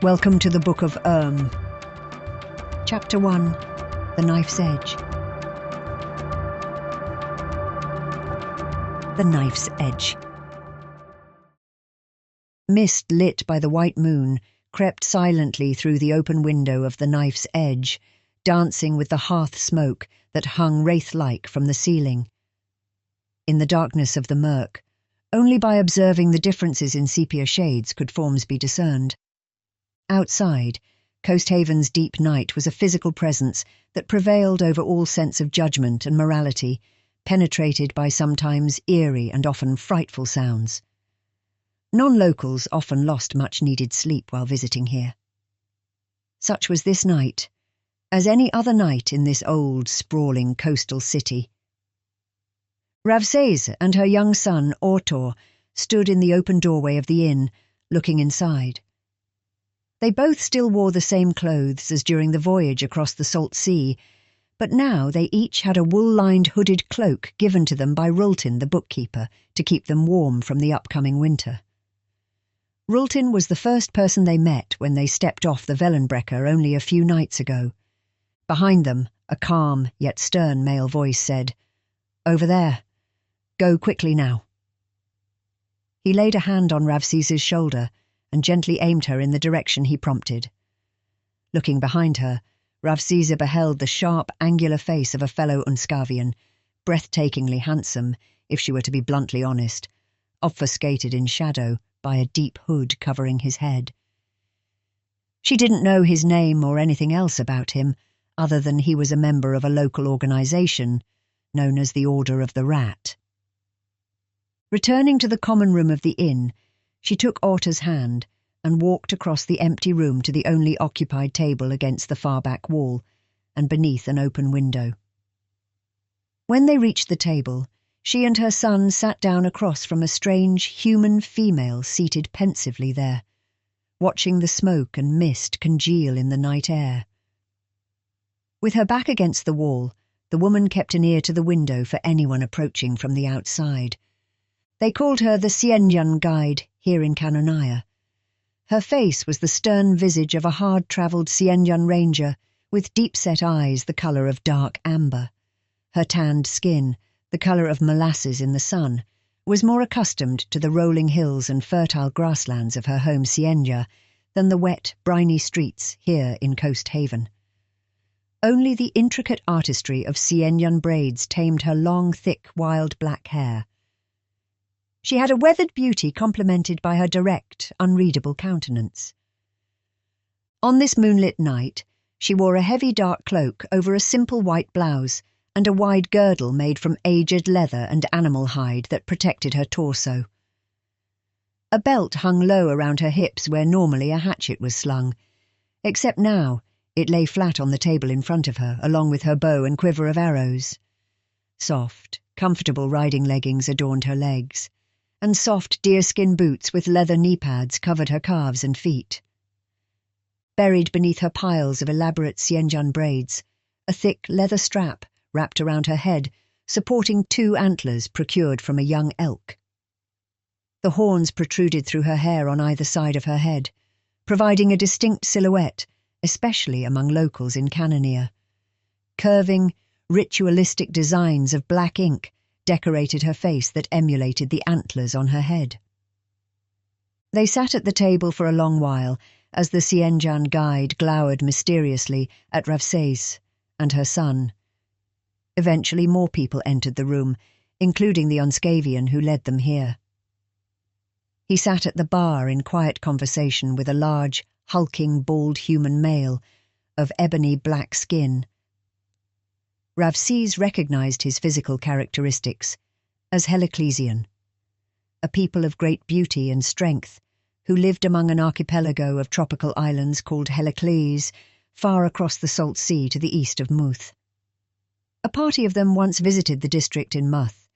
Welcome to the Book of Urm. Chapter 1. The Knife's Edge. The Knife's Edge. Mist lit by the white moon crept silently through the open window of the Knife's Edge, dancing with the hearth smoke that hung wraith-like from the ceiling. In the darkness of the murk, only by observing the differences in sepia shades could forms be discerned. Outside, Coast Haven's deep night was a physical presence that prevailed over all sense of judgment and morality, penetrated by sometimes eerie and often frightful sounds. Non-locals often lost much-needed sleep while visiting here. Such was this night, as any other night in this old, sprawling coastal city. Ravsez and her young son, Ortor, stood in the open doorway of the inn, looking inside. They both still wore the same clothes as during the voyage across the salt sea, but now they each had a wool-lined hooded cloak given to them by Rultin, the bookkeeper, to keep them warm from the upcoming winter. Rultin was the first person they met when they stepped off the Wellenbrecher only a few nights ago. Behind them, a calm yet stern male voice said, "Over there. Go quickly now." He laid a hand on Ravsez's shoulder and gently aimed her in the direction he prompted. Looking behind her, Ravsez beheld the sharp, angular face of a fellow Unskavian, breathtakingly handsome, if she were to be bluntly honest, obfuscated in shadow by a deep hood covering his head. She didn't know his name or anything else about him, other than he was a member of a local organisation, known as the Order of the Rat. Returning to the common room of the inn, she took Orta's hand and walked across the empty room to the only occupied table against the far back wall and beneath an open window. When they reached the table, she and her son sat down across from a strange human female seated pensively there, watching the smoke and mist congeal in the night air. With her back against the wall, the woman kept an ear to the window for anyone approaching from the outside. They called her the Sienjan guide here in Kanonaya. Her face was the stern visage of a hard-travelled Sienjan ranger with deep-set eyes the colour of dark amber. Her tanned skin, the colour of molasses in the sun, was more accustomed to the rolling hills and fertile grasslands of her home Sienja than the wet, briny streets here in Coast Haven. Only the intricate artistry of Sienjan braids tamed her long, thick, wild black hair. She had a weathered beauty complemented by her direct, unreadable countenance. On this moonlit night, she wore a heavy dark cloak over a simple white blouse and a wide girdle made from aged leather and animal hide that protected her torso. A belt hung low around her hips where normally a hatchet was slung, except now it lay flat on the table in front of her, along with her bow and quiver of arrows. Soft, comfortable riding leggings adorned her legs, and soft deerskin boots with leather knee pads covered her calves and feet. Buried beneath her piles of elaborate Sienjan braids, a thick leather strap wrapped around her head, supporting 2 antlers procured from a young elk. The horns protruded through her hair on either side of her head, providing a distinct silhouette, especially among locals in Kanonaya. Curving, ritualistic designs of black ink decorated her face that emulated the antlers on her head. They sat at the table for a long while as the Sienjan guide glowered mysteriously at Ravsez and her son. Eventually more people entered the room, including the Unskavian who led them here. He sat at the bar in quiet conversation with a large, hulking, bald human male of ebony black skin. Ravsez recognized his physical characteristics as Heliclesian, a people of great beauty and strength who lived among an archipelago of tropical islands called Helicles, far across the salt sea to the east of Muth. A party of them once visited the district in Muth,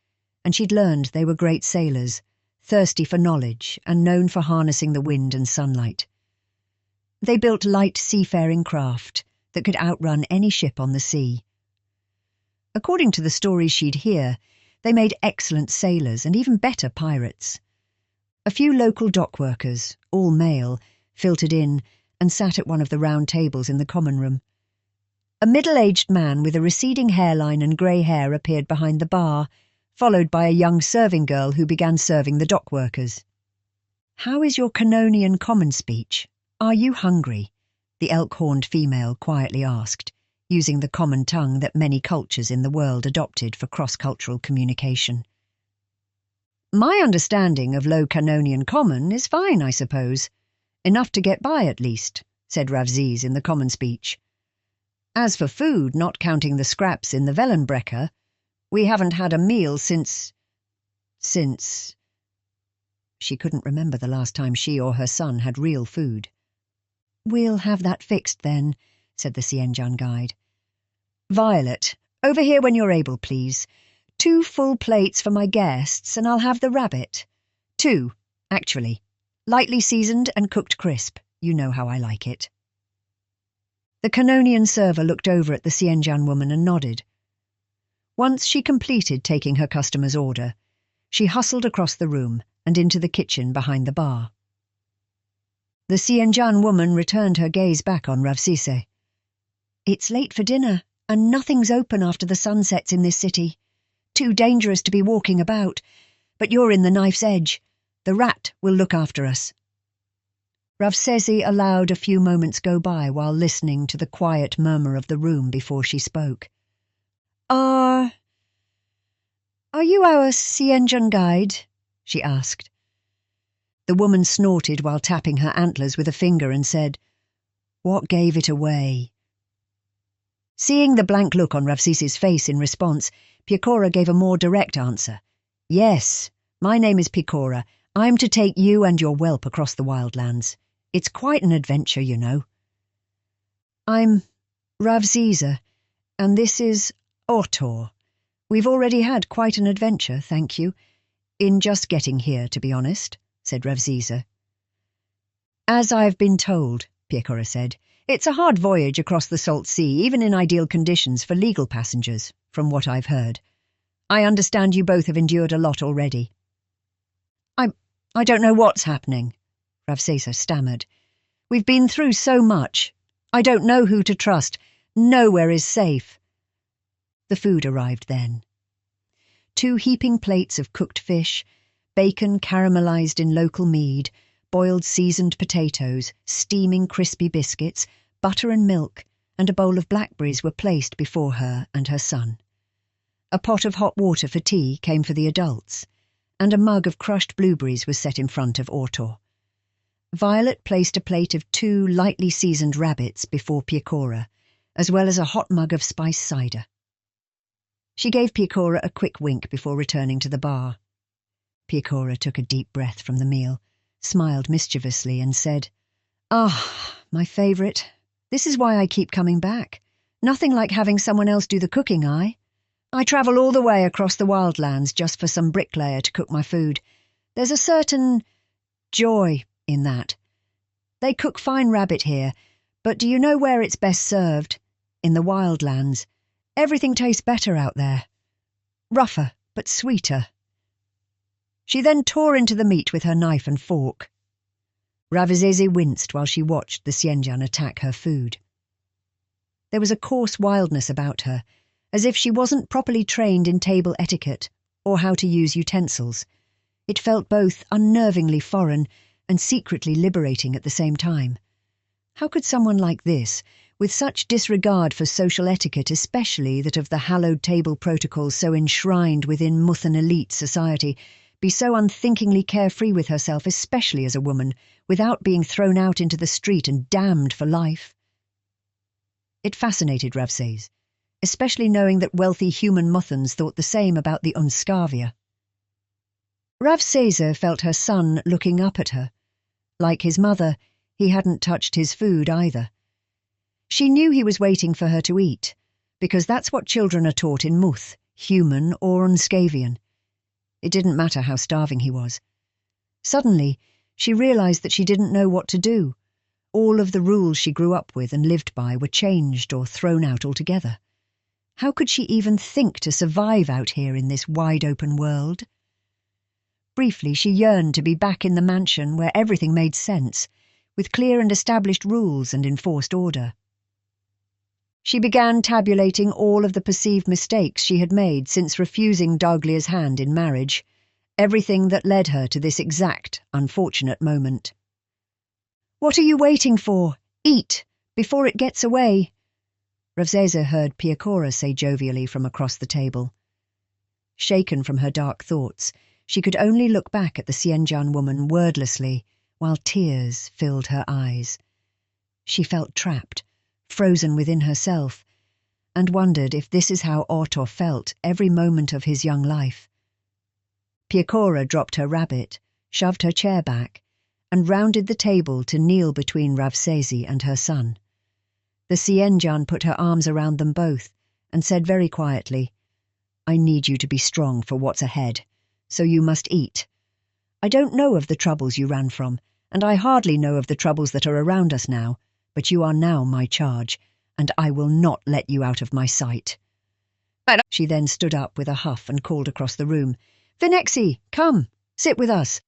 and she'd learned they were great sailors, thirsty for knowledge and known for harnessing the wind and sunlight. They built light seafaring craft that could outrun any ship on the sea. According to the stories she'd hear, they made excellent sailors and even better pirates. A few local dock workers, all male, filtered in and sat at one of the round tables in the common room. A middle-aged man with a receding hairline and grey hair appeared behind the bar, followed by a young serving girl who began serving the dock workers. "How is your Canonian common speech? Are you hungry?" the elk-horned female quietly asked, using the common tongue that many cultures in the world adopted for cross-cultural communication. "My understanding of Low Canonian Common is fine, I suppose. Enough to get by, at least," said Ravziz in the common speech. "As for food, not counting the scraps in the Wellenbrecher, we haven't had a meal since... She couldn't remember the last time she or her son had real food. "We'll have that fixed then," said the Xianjian guide. "Violet, over here when you're able, please. 2 full plates for my guests, and I'll have the rabbit. 2, actually. Lightly seasoned and cooked crisp. You know how I like it." The Canonian server looked over at the Xianjian woman and nodded. Once she completed taking her customer's order, she hustled across the room and into the kitchen behind the bar. The Xianjian woman returned her gaze back on Ravzize. "It's late for dinner, and nothing's open after the sun sets in this city. Too dangerous to be walking about, but you're in the knife's edge. The rat will look after us." Ravzize allowed a few moments go by while listening to the quiet murmur of the room before she spoke. Are you our Xianjian guide?" she asked. The woman snorted while tapping her antlers with a finger and said, "What gave it away?" Seeing the blank look on Ravzize's face in response, Piecora gave a more direct answer. "Yes, my name is Piecora. I'm to take you and your whelp across the wildlands. It's quite an adventure, you know." "I'm Ravzize, and this is Otor. We've already had quite an adventure, thank you. In just getting here, to be honest," said Ravzize. "As I've been told," Piecora said, "it's a hard voyage across the Salt Sea, even in ideal conditions for legal passengers, from what I've heard. I understand you both have endured a lot already." I don't know what's happening," Ravzize stammered. "We've been through so much. I don't know who to trust. Nowhere is safe." The food arrived then. 2 heaping plates of cooked fish, bacon caramelized in local mead, boiled seasoned potatoes, steaming crispy biscuits, butter and milk, and a bowl of blackberries were placed before her and her son. A pot of hot water for tea came for the adults, and a mug of crushed blueberries was set in front of Otor. Violet placed a plate of 2 lightly seasoned rabbits before Piecora, as well as a hot mug of spiced cider. She gave Piecora a quick wink before returning to the bar. Piecora took a deep breath from the meal, smiled mischievously and said, "Ah, my favourite. This is why I keep coming back. Nothing like having someone else do the cooking, I travel all the way across the wildlands just for some bricklayer to cook my food. There's a certain joy in that. They cook fine rabbit here, but do you know where it's best served? In the wildlands. Everything tastes better out there. Rougher, but sweeter." She then tore into the meat with her knife and fork. Ravzize winced while she watched the Xianjian attack her food. There was a coarse wildness about her, as if she wasn't properly trained in table etiquette or how to use utensils. It felt both unnervingly foreign and secretly liberating at the same time. How could someone like this, with such disregard for social etiquette, especially that of the hallowed table protocols so enshrined within Muthan elite society, be so unthinkingly carefree with herself, especially as a woman, without being thrown out into the street and damned for life? It fascinated Ravzize, especially knowing that wealthy human Muthans thought the same about the Unskavia. Ravzize felt her son looking up at her. Like his mother, he hadn't touched his food either. She knew he was waiting for her to eat, because that's what children are taught in Muth, human or Unskavian. It didn't matter how starving he was. Suddenly, she realized that she didn't know what to do. All of the rules she grew up with and lived by were changed or thrown out altogether. How could she even think to survive out here in this wide-open world? Briefly, she yearned to be back in the mansion where everything made sense, with clear and established rules and enforced order. She began tabulating all of the perceived mistakes she had made since refusing Daglia's hand in marriage, everything that led her to this exact, unfortunate moment. "What are you waiting for? Eat, before it gets away," Ravsese heard Piecora say jovially from across the table. Shaken from her dark thoughts, she could only look back at the Xianjian woman wordlessly, while tears filled her eyes. She felt trapped, frozen within herself, and wondered if this is how Otto felt every moment of his young life. Piecora dropped her rabbit, shoved her chair back, and rounded the table to kneel between Ravsese and her son. The Xianjian put her arms around them both and said very quietly, "I need you to be strong for what's ahead, so you must eat. I don't know of the troubles you ran from, and I hardly know of the troubles that are around us now, but you are now my charge, and I will not let you out of my sight." She then stood up with a huff and called across the room, "Vinexi, come, sit with us."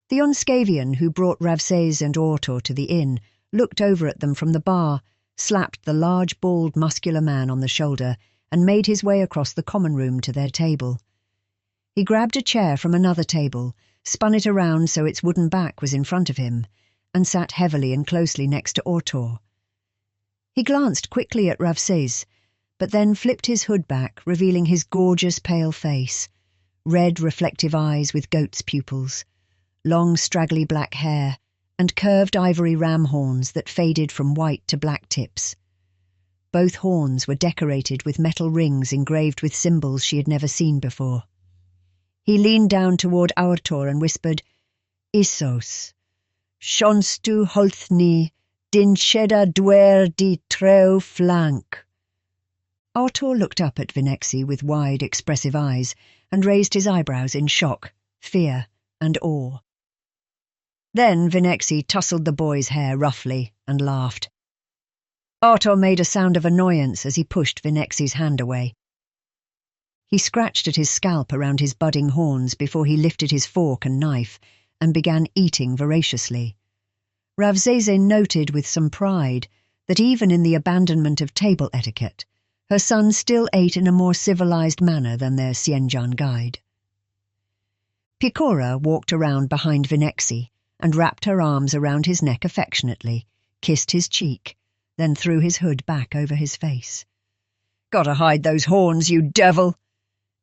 The Unscavian who brought Ravsese and Otto to the inn looked over at them from the bar, slapped the large, bald, muscular man on the shoulder, and made his way across the common room to their table. He grabbed a chair from another table, spun it around so its wooden back was in front of him, and sat heavily and closely next to Otto. He glanced quickly at Ravsese, but then flipped his hood back, revealing his gorgeous pale face, red reflective eyes with goat's pupils, long straggly black hair, and curved ivory ram horns that faded from white to black tips. Both horns were decorated with metal rings engraved with symbols she had never seen before. He leaned down toward Otto and whispered, "Issos, shonstu holthni din sheda dwer di treu flank." Otto looked up at Vinexi with wide, expressive eyes and raised his eyebrows in shock, fear, and awe. Then Vinexi tousled the boy's hair roughly and laughed. Otto made a sound of annoyance as he pushed Vinexi's hand away. He scratched at his scalp around his budding horns before he lifted his fork and knife and began eating voraciously. Ravsese noted with some pride that even in the abandonment of table etiquette, her son still ate in a more civilized manner than their Xianjian guide. Piecora walked around behind Vinexi and wrapped her arms around his neck affectionately, kissed his cheek, then threw his hood back over his face. "Gotta hide those horns, you devil,"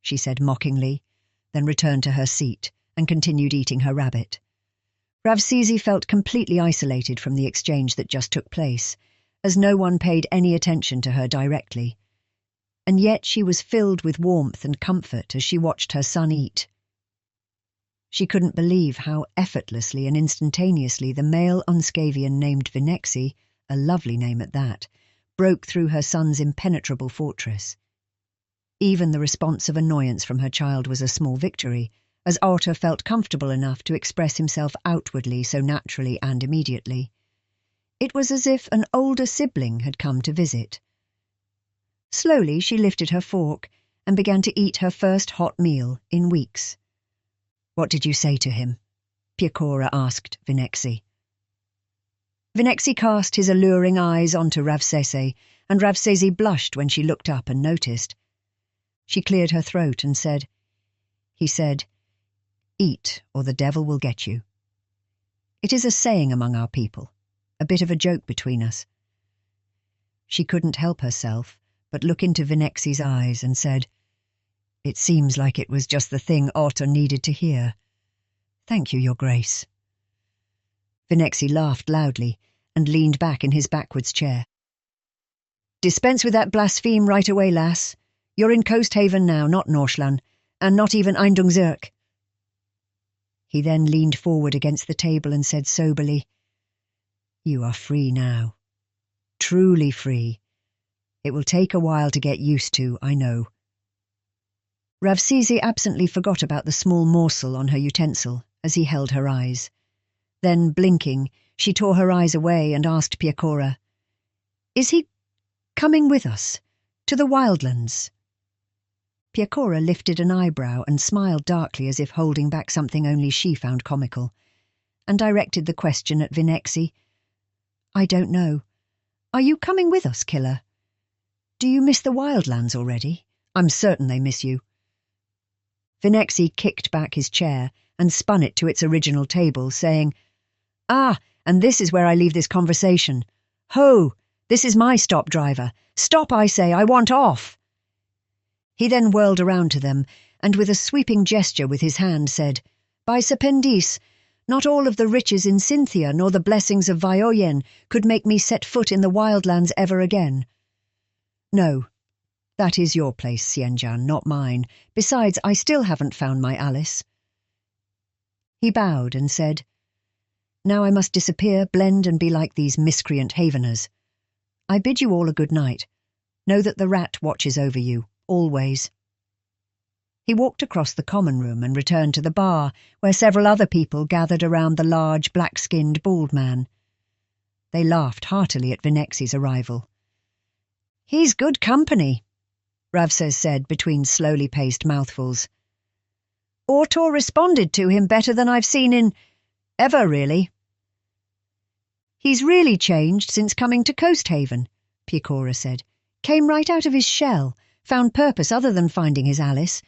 she said mockingly, then returned to her seat and continued eating her rabbit. Ravsese felt completely isolated from the exchange that just took place, as no one paid any attention to her directly. And yet she was filled with warmth and comfort as she watched her son eat. She couldn't believe how effortlessly and instantaneously the male Unscavian named Vinexi, a lovely name at that, broke through her son's impenetrable fortress. Even the response of annoyance from her child was a small victory, as Otto felt comfortable enough to express himself outwardly so naturally and immediately. It was as if an older sibling had come to visit. Slowly she lifted her fork and began to eat her first hot meal in weeks. "What did you say to him?" Piecora asked Vinexi. Vinexi cast his alluring eyes onto Ravsese, and Ravsese blushed when she looked up and noticed. She cleared her throat and said, "He said, 'Eat, or the devil will get you.' It is a saying among our people, a bit of a joke between us." She couldn't help herself but look into Vinexi's eyes and said, "It seems like it was just the thing Otto needed to hear. Thank you, Your Grace." Vinexi laughed loudly and leaned back in his backwards chair. "Dispense with that blaspheme right away, lass. You're in Coast Haven now, not Norschland, and not even Eindungzirk." He then leaned forward against the table and said soberly, "You are free now. Truly free. It will take a while to get used to, I know." Ravsese absently forgot about the small morsel on her utensil as he held her eyes. Then, blinking, she tore her eyes away and asked Piecora, "Is he coming with us? To the wildlands?" Piecora lifted an eyebrow and smiled darkly as if holding back something only she found comical. and directed the question at Vinexi. "I don't know. Are you coming with us, Killer? Do you miss the wildlands already? I'm certain they miss you." Vinexi kicked back his chair and spun it to its original table, saying, "Ah, and this is where I leave this conversation. Ho! This is my stop, driver. Stop, I say, I want off." He then whirled around to them, and with a sweeping gesture with his hand said, "By Serpendis, not all of the riches in Cynthia nor the blessings of Vioyen could make me set foot in the wildlands ever again. No, that is your place, Xianjian, not mine. Besides, I still haven't found my Alice." He bowed and said, "Now I must disappear, blend, and be like these miscreant Haveners. I bid you all a good night. Know that the rat watches over you, always." He walked across the common room and returned to the bar, where several other people gathered around the large, black-skinned, bald man. They laughed heartily at Vinexi's arrival. "He's good company," Ravses said between slowly paced mouthfuls. "Autor responded to him better than I've seen in... ever, really." "He's really changed since coming to Coast Haven," Piecora said. "Came right out of his shell, found purpose other than finding his Alice,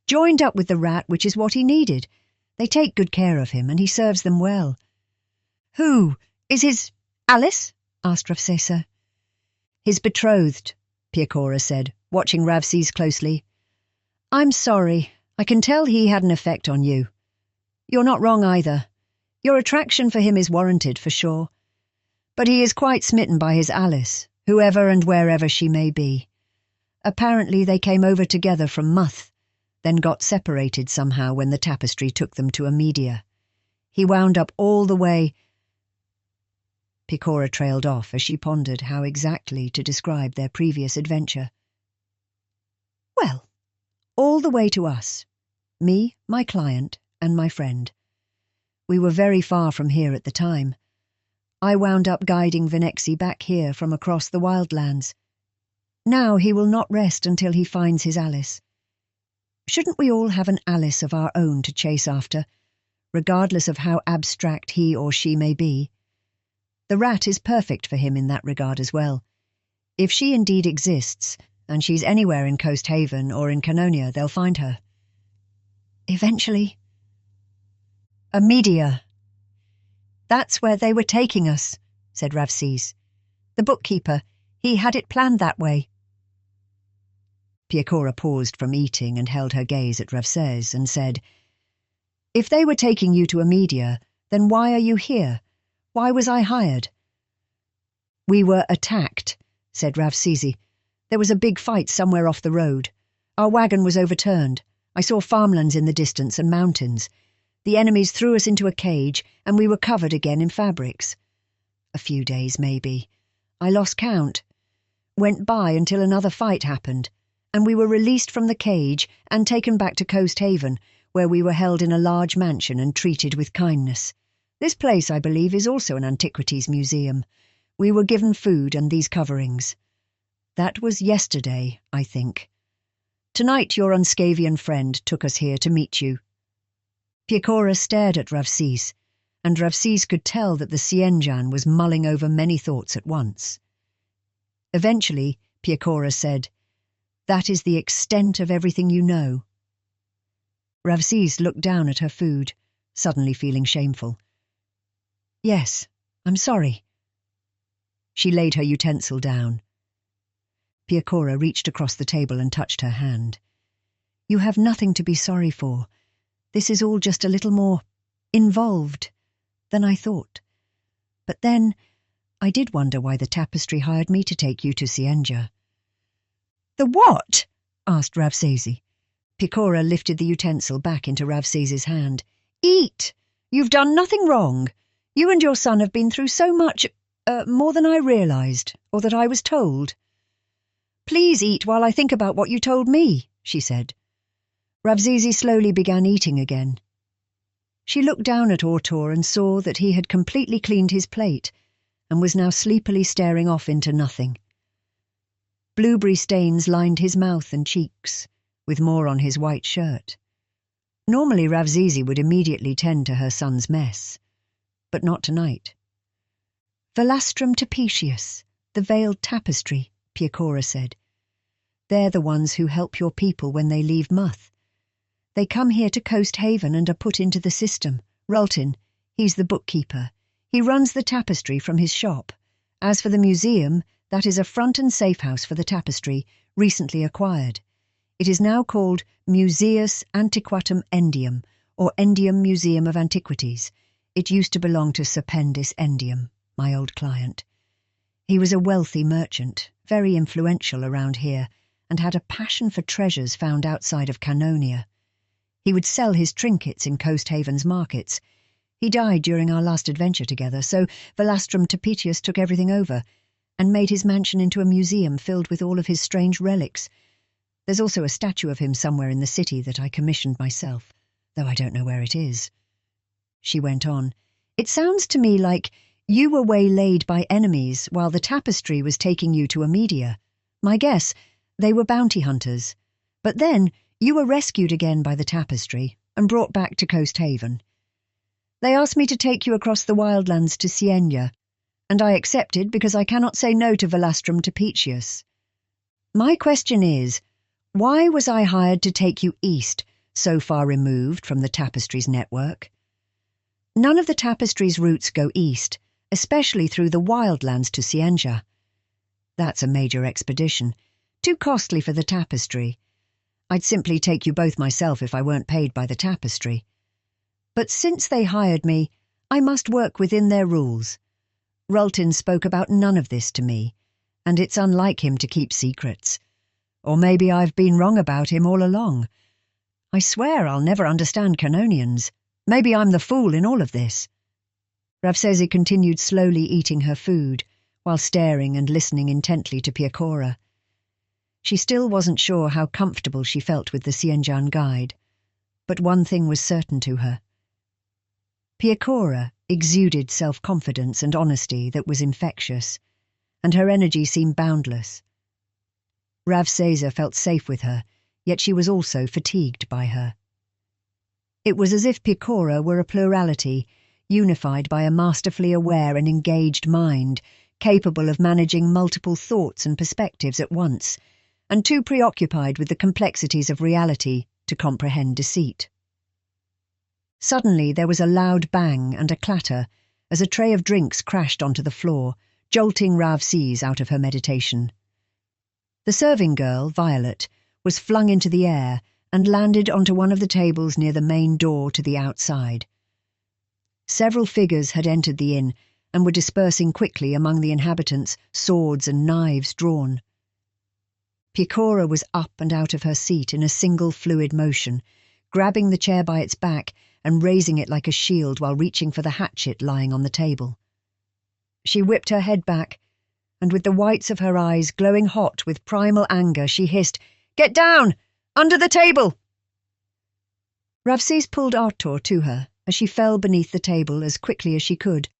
joined up with the rat, which is what he needed. They take good care of him, and he serves them well." "Who is his Alice?" asked Ravsesa. "His betrothed," Piecora said, watching Ravses closely. "I'm sorry. I can tell he had an effect on you. You're not wrong either. Your attraction for him is warranted, for sure. But he is quite smitten by his Alice, whoever and wherever she may be. Apparently they came over together from Muth, then got separated somehow when the tapestry took them to Amedia. He wound up all the way—" Piecora trailed off as she pondered how exactly to describe their previous adventure. "Well, all the way to us. Me, my client, and my friend. We were very far from here at the time. I wound up guiding Vinexi back here from across the wildlands. Now he will not rest until he finds his Alice. Shouldn't we all have an Alice of our own to chase after, regardless of how abstract he or she may be? The rat is perfect for him in that regard as well. If she indeed exists, and she's anywhere in Coast Haven or in Canonia, they'll find her. Eventually. Amedia. That's where they were taking us, said Ravses. The bookkeeper, he had it planned that way. Piecora paused from eating and held her gaze at Ravses and said, "If they were taking you to Amedia, then why are you here? Why was I hired?" "We were attacked," said Ravsesi. "There was a big fight somewhere off the road. Our wagon was overturned. I saw farmlands in the distance and mountains. The enemies threw us into a cage, and we were covered again in fabrics. A few days, maybe. I lost count. Went by until another fight happened, and we were released from the cage and taken back to Coast Haven, where we were held in a large mansion and treated with kindness. This place, I believe, is also an antiquities museum. We were given food and these coverings. That was yesterday, I think. Tonight your Unscavian friend took us here to meet you." Piecora stared at Ravses, and Ravses could tell that the Xianjian was mulling over many thoughts at once. Eventually, Piecora said, "That is the extent of everything you know." Ravses looked down at her food, suddenly feeling shameful. "Yes, I'm sorry." She laid her utensil down. Piecora reached across the table and touched her hand. "You have nothing to be sorry for. This is all just a little more involved than I thought. But then, I did wonder why the tapestry hired me to take you to Cienja." "The what?" asked Ravsesi. Piecora lifted the utensil back into Ravsesi's hand. "Eat! You've done nothing wrong. You and your son have been through so much, more than I realized, or that I was told." "Please eat while I think about what you told me," she said. Ravsesi slowly began eating again. She looked down at Autor and saw that he had completely cleaned his plate and was now sleepily staring off into nothing. Blueberry stains lined his mouth and cheeks, with more on his white shirt. Normally Ravsesi would immediately tend to her son's mess, but not tonight. "Velastrum tapetius, the veiled tapestry," Piecora said. "They're the ones who help your people when they leave Muth. They come here to Coast Haven and are put into the system. Rultin, he's the bookkeeper. He runs the tapestry from his shop. As for the museum, that is a front and safe house for the tapestry, recently acquired. It is now called Museus Antiquatum Endium, or Endium Museum of Antiquities. It used to belong to Sir Pendis Endium, my old client. He was a wealthy merchant, very influential around here, and had a passion for treasures found outside of Canonia. He would sell his trinkets in Coast Haven's markets. He died during our last adventure together, so Velastrum Tapetius took everything over and made his mansion into a museum filled with all of his strange relics. There's also a statue of him somewhere in the city that I commissioned myself, though I don't know where it is." She went on, "It sounds to me like you were waylaid by enemies while the tapestry was taking you to Amedia. My guess, they were bounty hunters. But then you were rescued again by the tapestry and brought back to Coast Haven. They asked me to take you across the wildlands to Siena, and I accepted because I cannot say no to Velastrum Tapetius. My question is, why was I hired to take you east, so far removed from the tapestry's network? None of the tapestry's routes go east, especially through the wildlands to Siena. That's a major expedition, too costly for the tapestry. I'd simply take you both myself if I weren't paid by the tapestry. But since they hired me, I must work within their rules. Rultin spoke about none of this to me, and it's unlike him to keep secrets. Or maybe I've been wrong about him all along. I swear I'll never understand Canonians. Maybe I'm the fool in all of this." Ravsesi continued slowly eating her food, while staring and listening intently to Piecora. She still wasn't sure how comfortable she felt with the Sienjan guide, but one thing was certain to her. Piecora exuded self-confidence and honesty that was infectious, and her energy seemed boundless. Ravsesi felt safe with her, yet she was also fatigued by her. It was as if Piecora were a plurality, unified by a masterfully aware and engaged mind, capable of managing multiple thoughts and perspectives at once, and too preoccupied with the complexities of reality to comprehend deceit. Suddenly there was a loud bang and a clatter as a tray of drinks crashed onto the floor, jolting Ravsesi out of her meditation. The serving girl, Violet, was flung into the air and landed onto one of the tables near the main door to the outside. Several figures had entered the inn and were dispersing quickly among the inhabitants, swords and knives drawn. Piecora was up and out of her seat in a single fluid motion, grabbing the chair by its back and raising it like a shield while reaching for the hatchet lying on the table. She whipped her head back, and with the whites of her eyes glowing hot with primal anger, she hissed, "Get down! Under the table!" Ravsesi pulled Artur to her as she fell beneath the table as quickly as she could,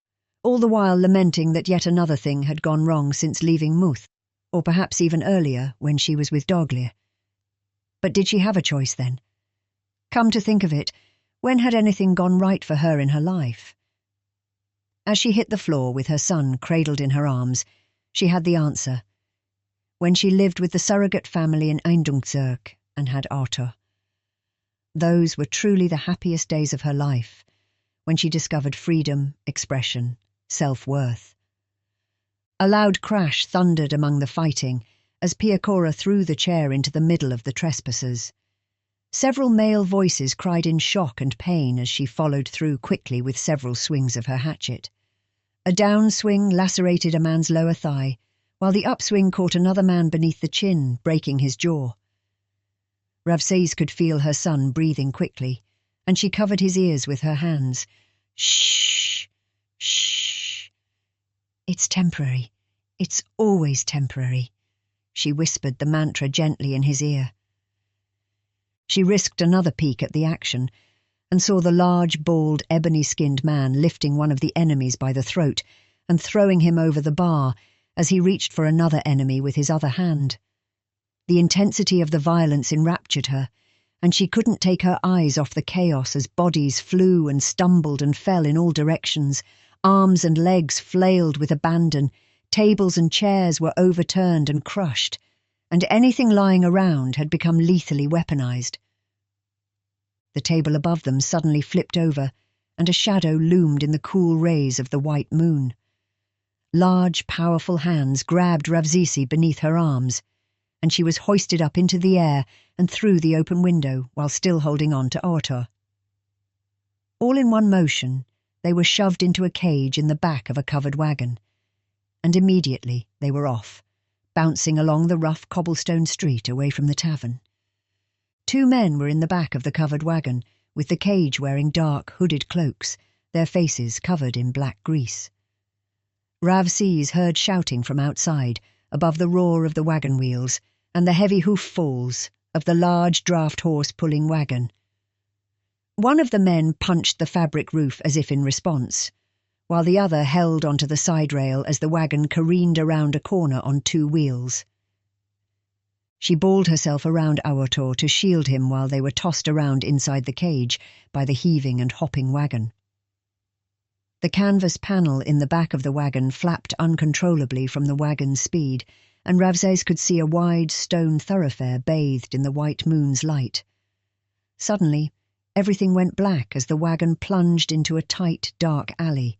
all the while lamenting that yet another thing had gone wrong since leaving Muth, or perhaps even earlier when she was with Doglir. But did she have a choice then? Come to think of it, when had anything gone right for her in her life? As she hit the floor with her son cradled in her arms, she had the answer. When she lived with the surrogate family in Eindungzerk and had Artur. Those were truly the happiest days of her life, when she discovered freedom, expression, self-worth. A loud crash thundered among the fighting as Piecora threw the chair into the middle of the trespassers. Several male voices cried in shock and pain as she followed through quickly with several swings of her hatchet. A downswing lacerated a man's lower thigh, while the upswing caught another man beneath the chin, breaking his jaw. Ravsesi could feel her son breathing quickly, and she covered his ears with her hands. "Shh! Shh! It's temporary. It's always temporary," she whispered the mantra gently in his ear. She risked another peek at the action, and saw the large, bald, ebony-skinned man lifting one of the enemies by the throat and throwing him over the bar as he reached for another enemy with his other hand. The intensity of the violence enraptured her, and she couldn't take her eyes off the chaos as bodies flew and stumbled and fell in all directions, Arms and legs flailed with abandon, tables and chairs were overturned and crushed, and anything lying around had become lethally weaponized. The table above them suddenly flipped over, and a shadow loomed in the cool rays of the white moon. Large, powerful hands grabbed Ravsisi beneath her arms, and she was hoisted up into the air and through the open window while still holding on to Ortor. All in one motion, they were shoved into a cage in the back of a covered wagon, and immediately they were off, bouncing along the rough cobblestone street away from the tavern. 2 men were in the back of the covered wagon, with the cage wearing dark, hooded cloaks, their faces covered in black grease. Ravsese heard shouting from outside, above the roar of the wagon wheels and the heavy hoof falls of the large draft horse pulling wagon. One of the men punched the fabric roof as if in response, while the other held onto the side rail as the wagon careened around a corner on 2 wheels. She balled herself around Ortor to shield him while they were tossed around inside the cage by the heaving and hopping wagon. The canvas panel in the back of the wagon flapped uncontrollably from the wagon's speed, and Ravsese could see a wide stone thoroughfare bathed in the white moon's light. Suddenly, everything went black as the wagon plunged into a tight, dark alley.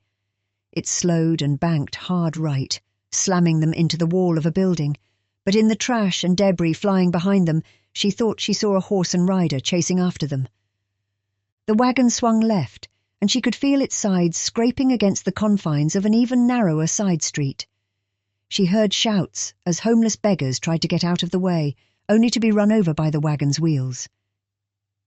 It slowed and banked hard right, slamming them into the wall of a building, but in the trash and debris flying behind them, she thought she saw a horse and rider chasing after them. The wagon swung left, and she could feel its sides scraping against the confines of an even narrower side street. She heard shouts as homeless beggars tried to get out of the way, only to be run over by the wagon's wheels.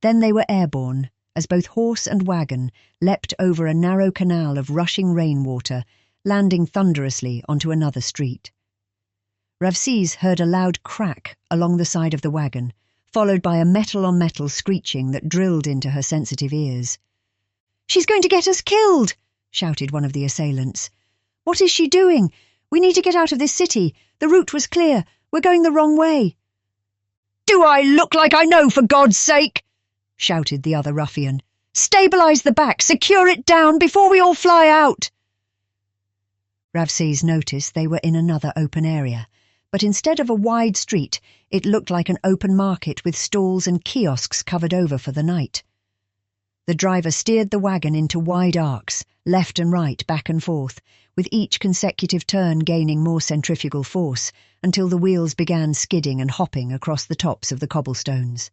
Then they were airborne, as both horse and wagon leapt over a narrow canal of rushing rainwater, landing thunderously onto another street. Ravsese heard a loud crack along the side of the wagon, followed by a metal-on-metal screeching that drilled into her sensitive ears. "She's going to get us killed!" shouted one of the assailants. "What is she doing? We need to get out of this city. The route was clear. We're going the wrong way." "Do I look like I know, for God's sake?" shouted the other ruffian. "Stabilize the back, secure it down before we all fly out." Ravsese noticed they were in another open area, but instead of a wide street, it looked like an open market with stalls and kiosks covered over for the night. The driver steered the wagon into wide arcs, left and right, back and forth, with each consecutive turn gaining more centrifugal force, until the wheels began skidding and hopping across the tops of the cobblestones.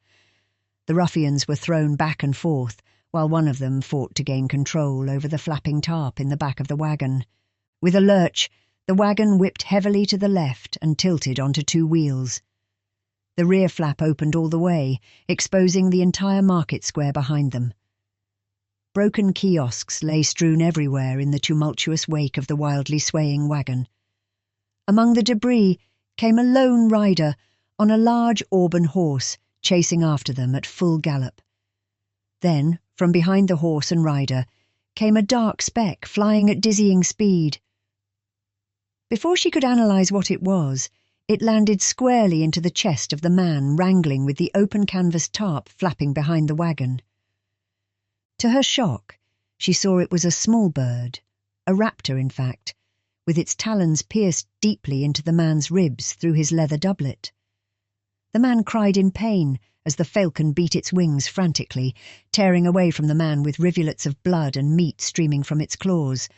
The ruffians were thrown back and forth, while one of them fought to gain control over the flapping tarp in the back of the wagon. With a lurch, the wagon whipped heavily to the left and tilted onto 2 wheels. The rear flap opened all the way, exposing the entire market square behind them. Broken kiosks lay strewn everywhere in the tumultuous wake of the wildly swaying wagon. Among the debris came a lone rider on a large auburn horse, chasing after them at full gallop. Then, from behind the horse and rider, came a dark speck flying at dizzying speed. Before she could analyse what it was, it landed squarely into the chest of the man wrangling with the open canvas tarp flapping behind the wagon. To her shock, she saw it was a small bird, a raptor in fact, with its talons pierced deeply into the man's ribs through his leather doublet. The man cried in pain as the falcon beat its wings frantically, tearing away from the man with rivulets of blood and meat streaming from its claws.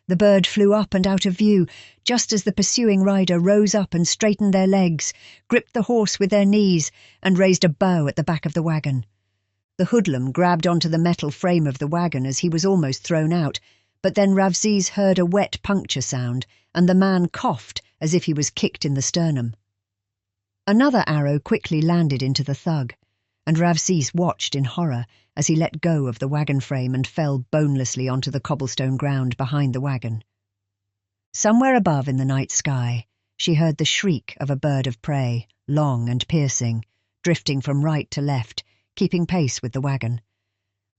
The bird flew up and out of view, just as the pursuing rider rose up and straightened their legs, gripped the horse with their knees, and raised a bow at the back of the wagon. The hoodlum grabbed onto the metal frame of the wagon as he was almost thrown out, but then Ravsese heard a wet puncture sound, and the man coughed as if he was kicked in the sternum. Another arrow quickly landed into the thug, and Ravsese watched in horror as he let go of the wagon frame and fell bonelessly onto the cobblestone ground behind the wagon. Somewhere above in the night sky, she heard the shriek of a bird of prey, long and piercing, drifting from right to left, keeping pace with the wagon.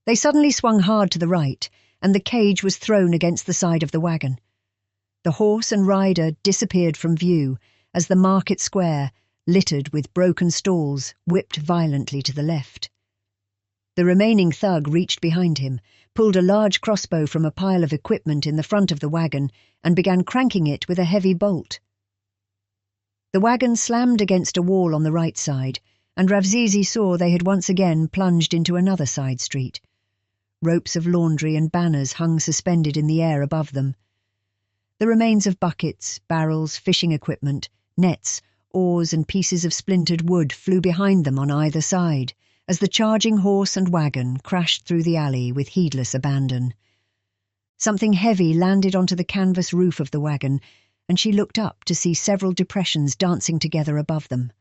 They suddenly swung hard to the right, and the cage was thrown against the side of the wagon. The horse and rider disappeared from view as the market square, littered with broken stalls, whipped violently to the left. The The remaining thug reached behind him, pulled a large crossbow from a pile of equipment in the front of the wagon, and began cranking it with a heavy bolt. The wagon slammed against a wall on the right side, and Ravzizi saw they had once again plunged into another side street. Ropes of laundry and banners hung suspended in the air above them. The remains of buckets, barrels, fishing equipment, nets, oars and pieces of splintered wood flew behind them on either side, as the charging horse and wagon crashed through the alley with heedless abandon. Something heavy landed onto the canvas roof of the wagon, and she looked up to see several depressions dancing together above them.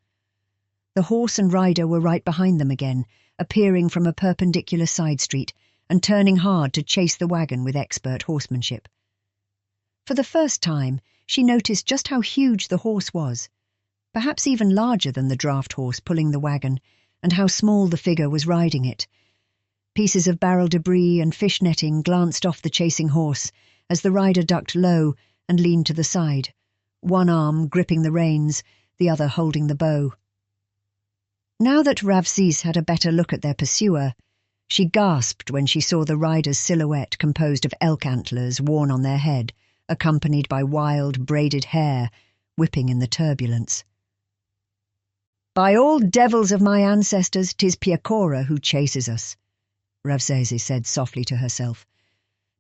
The horse and rider were right behind them again, appearing from a perpendicular side street and turning hard to chase the wagon with expert horsemanship. For the first time, she noticed just how huge the horse was, perhaps even larger than the draft horse pulling the wagon, and how small the figure was riding it. Pieces of barrel debris and fish netting glanced off the chasing horse as the rider ducked low and leaned to the side, one arm gripping the reins, the other holding the bow. Now that Ravziz had a better look at their pursuer, she gasped when she saw the rider's silhouette composed of elk antlers worn on their head, accompanied by wild, braided hair, whipping in the turbulence. "By all devils of my ancestors, 'tis Piecora who chases us," Ravzizi said softly to herself.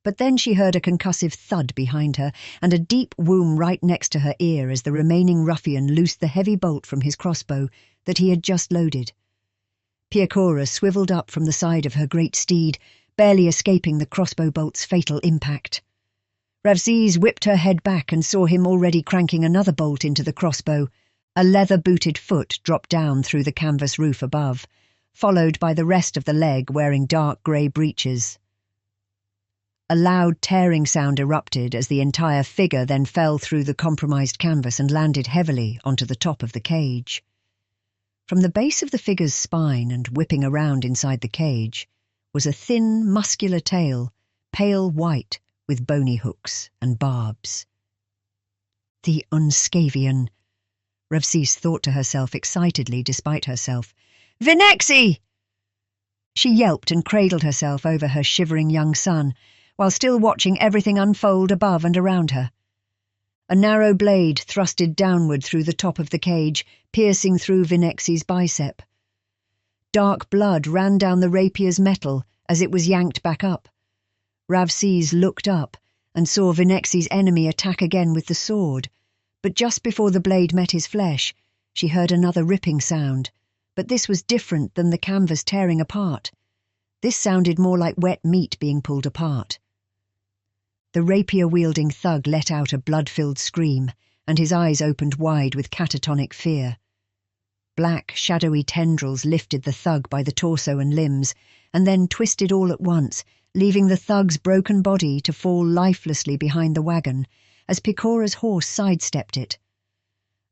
But then she heard a concussive thud behind her and a deep whoom right next to her ear as the remaining ruffian loosed the heavy bolt from his crossbow that he had just loaded. Piecora swiveled up from the side of her great steed, barely escaping the crossbow bolt's fatal impact. Ravziz whipped her head back and saw him already cranking another bolt into the crossbow. A leather-booted foot dropped down through the canvas roof above, followed by the rest of the leg wearing dark grey breeches. A loud tearing sound erupted as the entire figure then fell through the compromised canvas and landed heavily onto the top of the cage. From the base of the figure's spine and whipping around inside the cage was a thin, muscular tail, pale white with bony hooks and barbs. The Unscavian, Ravziz thought to herself excitedly despite herself. "Vinexi!" She yelped and cradled herself over her shivering young son, while still watching everything unfold above and around her. A narrow blade thrusted downward through the top of the cage, piercing through Vinexi's bicep. Dark blood ran down the rapier's metal as it was yanked back up. Ravziz looked up and saw Vinexi's enemy attack again with the sword, but just before the blade met his flesh, she heard another ripping sound, but this was different than the canvas tearing apart. This sounded more like wet meat being pulled apart. The rapier-wielding thug let out a blood-filled scream, and his eyes opened wide with catatonic fear. Black, shadowy tendrils lifted the thug by the torso and limbs, and then twisted all at once, leaving the thug's broken body to fall lifelessly behind the wagon, as Piecora's horse sidestepped it.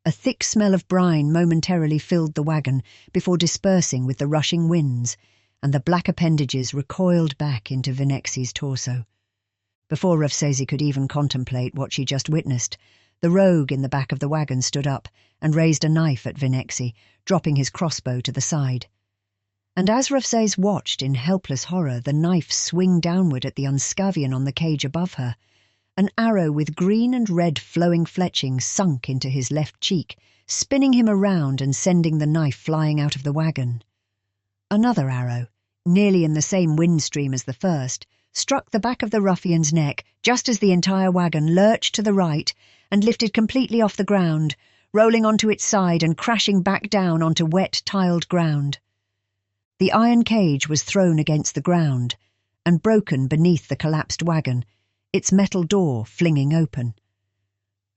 A thick smell of brine momentarily filled the wagon before dispersing with the rushing winds, and the black appendages recoiled back into Vinexi's torso. Before Ravzizi could even contemplate what she just witnessed, the rogue in the back of the wagon stood up and raised a knife at Vinexi, dropping his crossbow to the side. And as Ravziz watched in helpless horror the knife swing downward at the Unscavian on the cage above her, an arrow with green and red flowing fletching sunk into his left cheek, spinning him around and sending the knife flying out of the wagon. Another arrow, nearly in the same wind stream as the first, struck the back of the ruffian's neck just as the entire wagon lurched to the right and lifted completely off the ground, rolling onto its side and crashing back down onto wet, tiled ground. The iron cage was thrown against the ground and broken beneath the collapsed wagon, its metal door flinging open.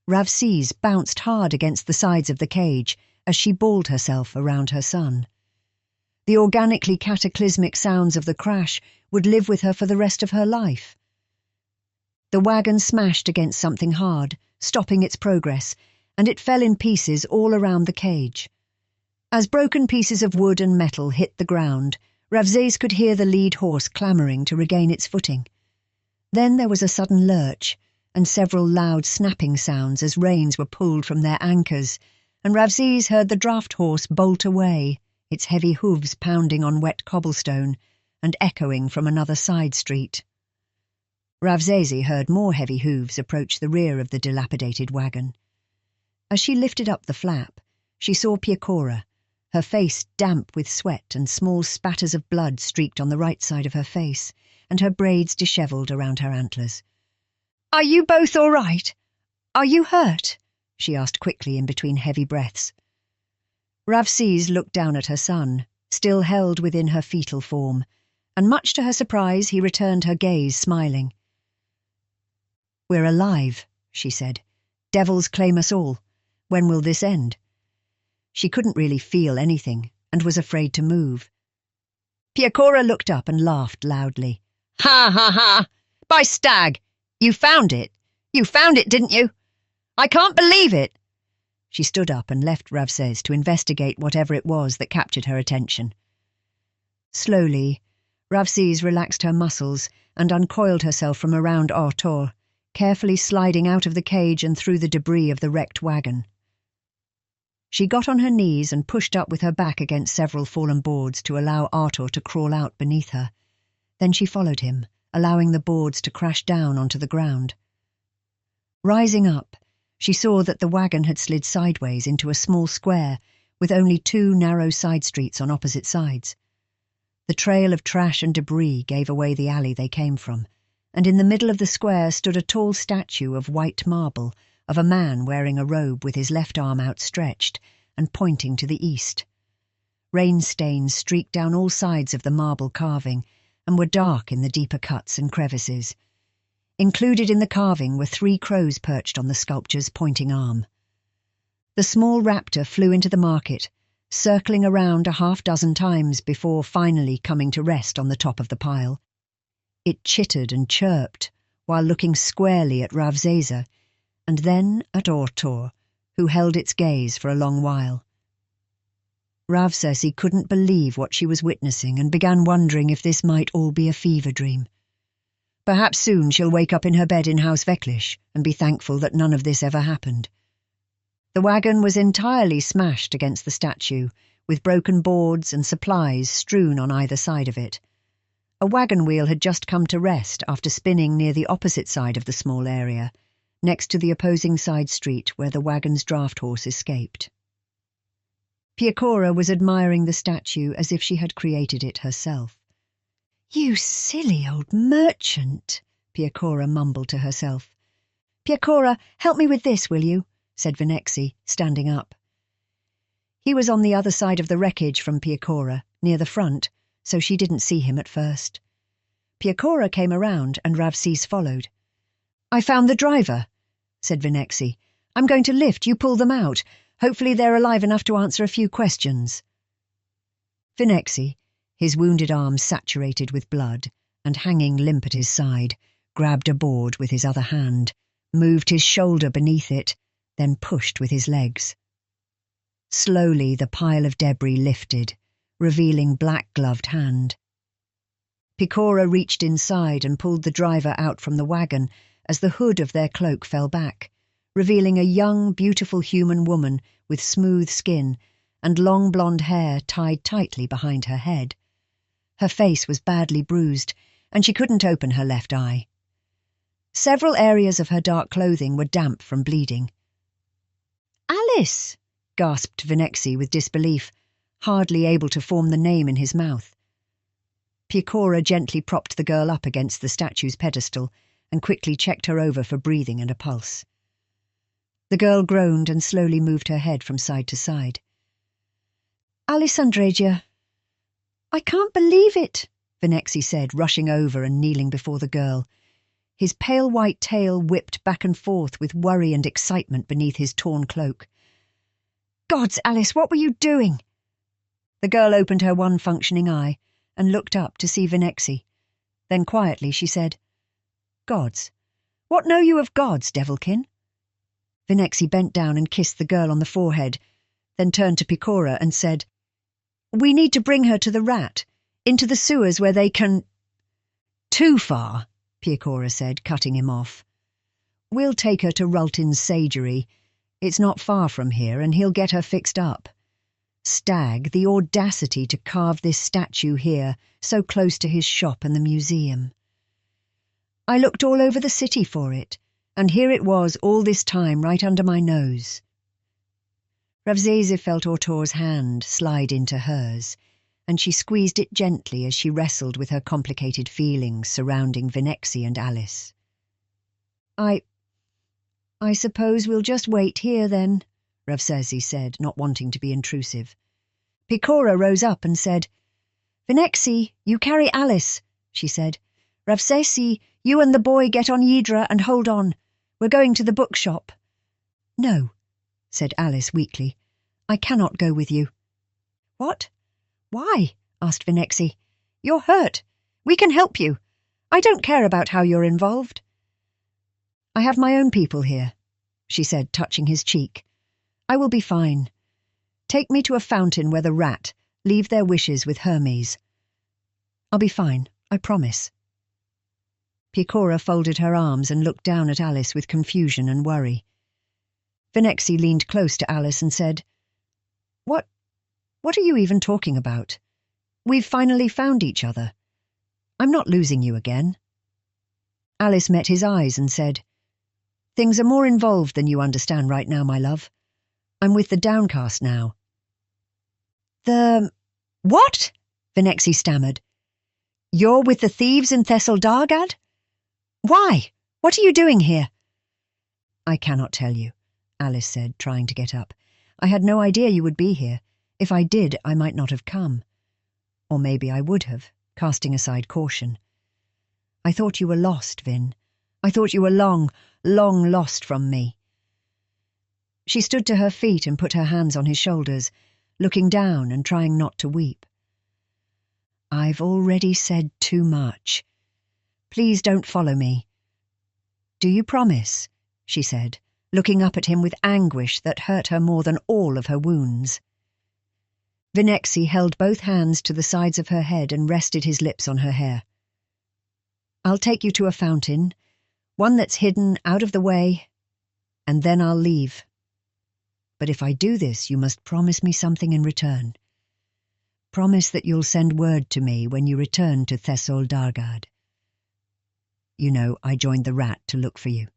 Ravziz bounced hard against the sides of the cage as she balled herself around her son. The organically cataclysmic sounds of the crash would live with her for the rest of her life. The wagon smashed against something hard, stopping its progress, and it fell in pieces all around the cage. As broken pieces of wood and metal hit the ground, Ravziz could hear the lead horse clamouring to regain its footing. Then there was a sudden lurch, and several loud snapping sounds as reins were pulled from their anchors, and Ravziz heard the draft horse bolt away, its heavy hooves pounding on wet cobblestone, and echoing from another side street. Ravzezi heard more heavy hooves approach the rear of the dilapidated wagon. As she lifted up the flap, she saw Piecora, her face damp with sweat and small spatters of blood streaked on the right side of her face, and her braids dishevelled around her antlers. "Are you both all right? Are you hurt?" she asked quickly in between heavy breaths. Ravzezi looked down at her son, still held within her fetal form, and much to her surprise he returned her gaze smiling. "We're alive," she said. "Devils claim us all. When will this end?" She couldn't really feel anything, and was afraid to move. Piecora looked up and laughed loudly. "Ha ha ha! By stag! You found it! You found it, didn't you? I can't believe it!" She stood up and left Ravzezi to investigate whatever it was that captured her attention. Slowly, Ravzezi relaxed her muscles and uncoiled herself from around Artur, carefully sliding out of the cage and through the debris of the wrecked wagon. She got on her knees and pushed up with her back against several fallen boards to allow Artur to crawl out beneath her. Then she followed him, allowing the boards to crash down onto the ground. Rising up, she saw that the wagon had slid sideways into a small square with only 2 narrow side streets on opposite sides. The trail of trash and debris gave away the alley they came from, and in the middle of the square stood a tall statue of white marble of a man wearing a robe with his left arm outstretched and pointing to the east. Rain stains streaked down all sides of the marble carving and were dark in the deeper cuts and crevices. Included in the carving were 3 crows perched on the sculpture's pointing arm. The small raptor flew into the market, circling around a half-dozen times before finally coming to rest on the top of the pile. It chittered and chirped while looking squarely at Ravzezi and then at Artur, who held its gaze for a long while. Ravzezi couldn't believe what she was witnessing and began wondering if this might all be a fever dream. Perhaps soon she'll wake up in her bed in House Veklish and be thankful that none of this ever happened. The wagon was entirely smashed against the statue, with broken boards and supplies strewn on either side of it. A wagon wheel had just come to rest after spinning near the opposite side of the small area, next to the opposing side street where the wagon's draft horse escaped. Piecora was admiring the statue as if she had created it herself. "You silly old merchant," Piecora mumbled to herself. "Piecora, help me with this, will you?" said Vinexi, standing up. He was on the other side of the wreckage from Piecora, near the front, so she didn't see him at first. Piecora came around and Ravzezi followed. "I found the driver," said Vinexi. "I'm going to lift, you pull them out. Hopefully they're alive enough to answer a few questions." Vinexi, his wounded arm saturated with blood and hanging limp at his side, grabbed a board with his other hand, moved his shoulder beneath it, then pushed with his legs. Slowly the pile of debris lifted, revealing black-gloved hand. Piecora reached inside and pulled the driver out from the wagon as the hood of their cloak fell back, revealing a young, beautiful human woman with smooth skin and long blonde hair tied tightly behind her head. Her face was badly bruised, and she couldn't open her left eye. Several areas of her dark clothing were damp from bleeding. "Alice!" gasped Vinexi with disbelief, hardly able to form the name in his mouth. Piecora gently propped the girl up against the statue's pedestal and quickly checked her over for breathing and a pulse. The girl groaned and slowly moved her head from side to side. "Alice Andreja." "I can't believe it," Vinexi said, rushing over and kneeling before the girl. His pale white tail whipped back and forth with worry and excitement beneath his torn cloak. "Gods, Alice, what were you doing?" The girl opened her one functioning eye and looked up to see Vinexi. Then quietly she said, "Gods? What know you of gods, devilkin?" Vinexi bent down and kissed the girl on the forehead, then turned to Piecora and said, "We need to bring her to the rat, into the sewers where they can—" "Too far," Piecora said, cutting him off. "We'll take her to Rultin's sagery. It's not far from here, and he'll get her fixed up. Stagg, the audacity to carve this statue here, so close to his shop and the museum. I looked all over the city for it, and here it was all this time right under my nose. Ravsese felt Autor's hand slide into hers, and she squeezed it gently as she wrestled with her complicated feelings surrounding Vinexi and Alice. I suppose we'll just wait here then, Ravsese said, not wanting to be intrusive. Piecora rose up and said, Vinexi, you carry Alice, she said. Ravsese, you and the boy get on Yidra and hold on. We're going to the bookshop. No, said Alice weakly. I cannot go with you. What? Why? Asked Vinexi. You're hurt. We can help you. I don't care about how you're involved. I have my own people here, she said, touching his cheek. I will be fine. Take me to a fountain where the rat leave their wishes with Hermes. I'll be fine, I promise. Piecora folded her arms and looked down at Alice with confusion and worry. Vinexi leaned close to Alice and said, What are you even talking about? We've finally found each other. I'm not losing you again. Alice met his eyes and said, Things are more involved than you understand right now, my love. I'm with the Downcast now. The... What? Vinexi stammered. You're with the thieves in Thessaldargad? Why? What are you doing here? I cannot tell you, Alice said, trying to get up. I had no idea you would be here. If I did, I might not have come. Or maybe I would have, casting aside caution. I thought you were lost, Vin. I thought you were long, long lost from me. She stood to her feet and put her hands on his shoulders, looking down and trying not to weep. I've already said too much. Please don't follow me. Do you promise? She said, looking up at him with anguish that hurt her more than all of her wounds. Vinexi held both hands to the sides of her head and rested his lips on her hair. I'll take you to a fountain, one that's hidden out of the way, and then I'll leave. But if I do this, you must promise me something in return. Promise that you'll send word to me when you return to Thessaldargad. You know, I joined the rat to look for you.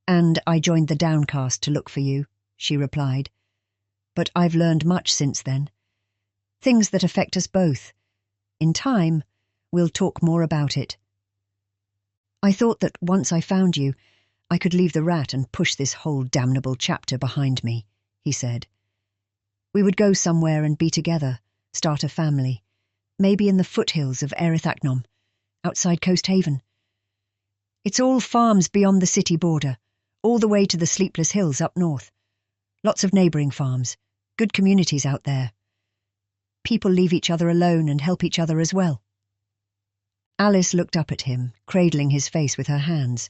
And I joined the Downcast to look for you, she replied. But I've learned much since then. Things that affect us both. In time, we'll talk more about it. I thought that once I found you, I could leave the rat and push this whole damnable chapter behind me, he said. We would go somewhere and be together, start a family, maybe in the foothills of Erithacnom, outside Coast Haven. It's all farms beyond the city border, all the way to the Sleepless Hills up north. Lots of neighbouring farms, good communities out there. People leave each other alone and help each other as well. Alice looked up at him, cradling his face with her hands.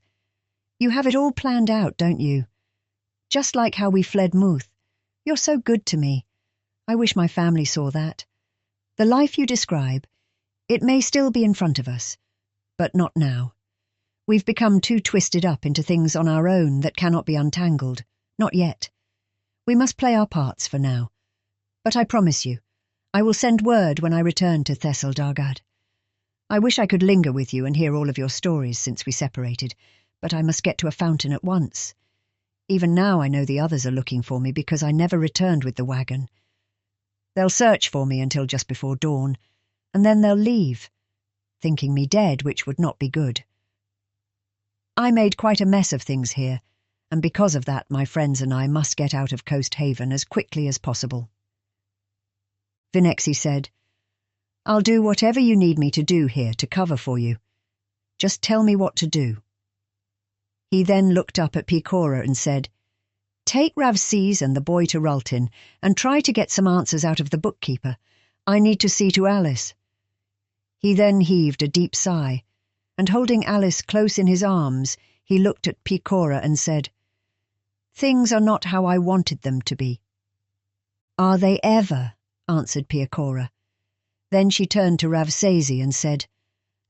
You have it all planned out, don't you? Just like how we fled Muth. You're so good to me. I wish my family saw that. The life you describe, it may still be in front of us, but not now. We've become too twisted up into things on our own that cannot be untangled. Not yet. We must play our parts for now. But I promise you, I will send word when I return to Thessaldargad. I wish I could linger with you and hear all of your stories since we separated, but I must get to a fountain at once. Even now I know the others are looking for me because I never returned with the wagon. They'll search for me until just before dawn, and then they'll leave, thinking me dead, which would not be good. I made quite a mess of things here, and because of that my friends and I must get out of Coast Haven as quickly as possible. Vinexi said, I'll do whatever you need me to do here to cover for you. Just tell me what to do. He then looked up at Piecora and said, Take Ravsese and the boy to Rultin and try to get some answers out of the bookkeeper. I need to see to Alice. He then heaved a deep sigh, and holding Alice close in his arms, he looked at Piecora and said, Things are not how I wanted them to be. Are they ever? Answered Piecora. Then she turned to Ravsese and said,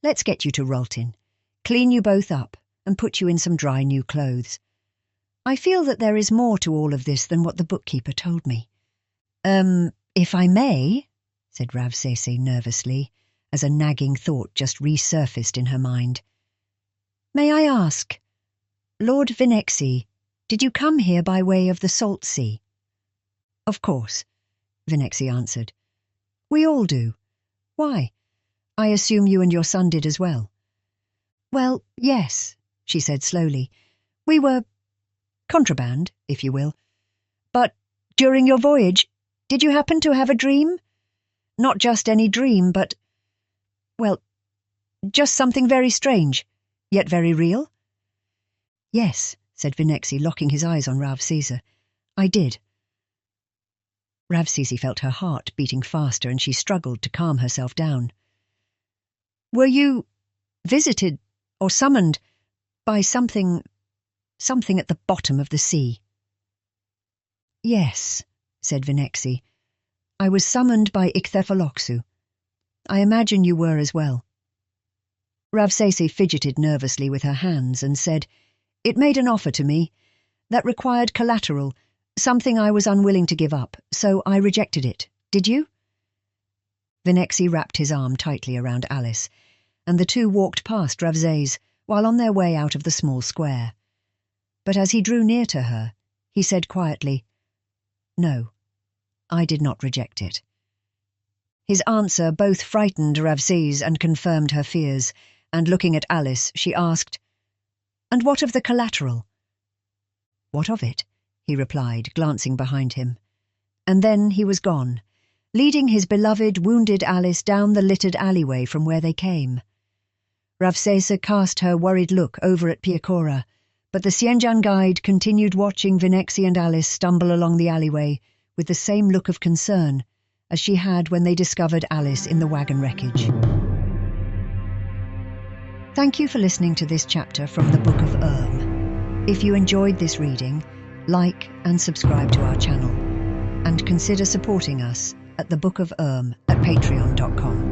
Let's get you to Rultin, clean you both up, and put you in some dry new clothes. I feel that there is more to all of this than what the bookkeeper told me. If I may, said Ravsese nervously, as a nagging thought just resurfaced in her mind. May I ask, Lord Vinexi, did you come here by way of the Salt Sea? Of course, Vinexi answered. We all do. Why? I assume you and your son did as well. Well, yes, she said slowly. We were contraband, if you will. But during your voyage, did you happen to have a dream? Not just any dream, but, well, just something very strange, yet very real? Yes, said Vinexi, locking his eyes on Ravsese. I did. Ravsese felt her heart beating faster, and she struggled to calm herself down. Were you visited or summoned by something at the bottom of the sea? Yes, said Vinexi. I was summoned by Ichthyophiloksu. I imagine you were as well. Ravsese fidgeted nervously with her hands and said, It made an offer to me that required collateral, something I was unwilling to give up, so I rejected it. Did you? Vinexi wrapped his arm tightly around Alice, and the two walked past Ravsese while on their way out of the small square. But as he drew near to her, he said quietly, No, I did not reject it. His answer both frightened Ravsese and confirmed her fears, and looking at Alice, she asked, And what of the collateral? What of it? He replied, glancing behind him. And then he was gone, leading his beloved, wounded Alice down the littered alleyway from where they came. Ravsese cast her worried look over at Piecora, but the Xianjian guide continued watching Vinexi and Alice stumble along the alleyway with the same look of concern as she had when they discovered Alice in the wagon wreckage. Thank you for listening to this chapter from the Book of Urm. If you enjoyed this reading, like and subscribe to our channel, and consider supporting us at the Book of Urm at patreon.com.